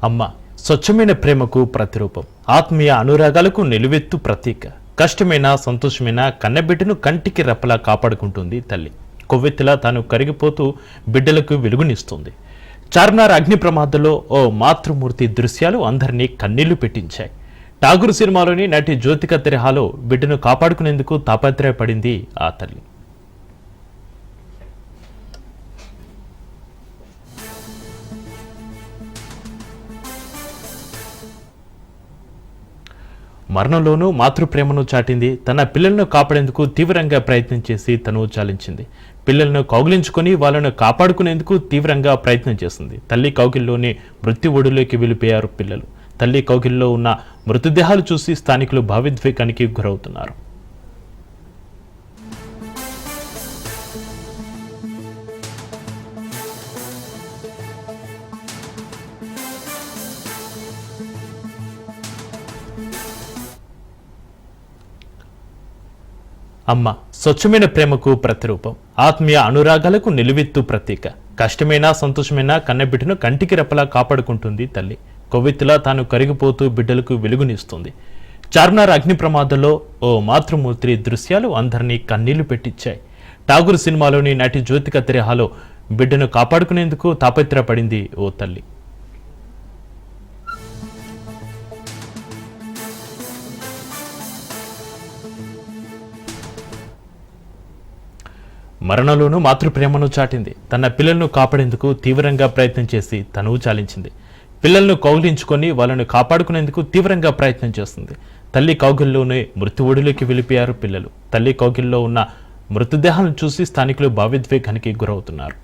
అమ్మ స్వచ్ఛమైన ప్రేమకు ప్రతిరూపం, ఆత్మీయ అనురాగాలకు నిలువెత్తు ప్రతీక. కష్టమైన సంతోషమైన కన్నబిడ్డను కంటికి రెప్పలా కాపాడుకుంటుంది తల్లి. కొవ్వెత్తిలా తాను కరిగిపోతూ బిడ్డలకు వెలుగునిస్తుంది. చార్మినార్ అగ్ని ప్రమాదంలో ఓ మాతృమూర్తి దృశ్యాలు అందరినీ కన్నీళ్లు పెట్టించాయి. ఠాగూర్ సినిమాలోని నటి జ్యోతిక తెరహాలో బిడ్డను కాపాడుకునేందుకు తాపత్రయపడింది ఆ తల్లి. మరణంలోనూ మాతృప్రేమను చాటింది. తన పిల్లలను కాపాడేందుకు తీవ్రంగా ప్రయత్నం చేసి తను చాలించింది. పిల్లలను కౌగిలించుకొని వాళ్ళను కాపాడుకునేందుకు తీవ్రంగా ప్రయత్నం చేసింది. తల్లి కౌగిల్లోనే మృత్యు ఒడిలోకి వెళ్ళిపోయారు పిల్లలు. తల్లి కౌగిల్లో ఉన్న మృతదేహాలు చూసి స్థానికులు భావోద్వేగానికి గురవుతున్నారు. అమ్మ స్వచ్ఛమైన ప్రేమకు ప్రతిరూపం, ఆత్మీయ అనురాగాలకు నిలువెత్తు ప్రతీక. కష్టమైన సంతోషమైన కన్నబిడ్డను కంటికి రెప్పలా కాపాడుకుంటుంది తల్లి. కొవ్వెత్తిలా తాను కరిగిపోతూ బిడ్డలకు వెలుగునిస్తుంది. చార్మినార్ అగ్ని ప్రమాదంలో ఓ మాతృమూర్తి దృశ్యాలు అందరినీ కన్నీళ్లు పెట్టించాయి. ఠాగూర్ సినిమాలోని నటి జ్యోతిక తెరహాలో బిడ్డను కాపాడుకునేందుకు తాపత్రయపడింది ఓ తల్లి. మరణంలోనూ మాతృప్రేమను చాటింది. తన పిల్లలను కాపాడేందుకు తీవ్రంగా ప్రయత్నం చేసి తనువు చాలించింది. పిల్లలను కౌగిలించుకొని వాళ్ళను కాపాడుకునేందుకు తీవ్రంగా ప్రయత్నం చేస్తుంది. తల్లి కౌగిల్లోనే మృత్యు ఒడిలోకి వెళ్ళిపోయారు పిల్లలు. తల్లి కౌగిల్లో ఉన్న మృతదేహాలను చూసి స్థానికులు భావోద్వేగానికి గురవుతున్నారు.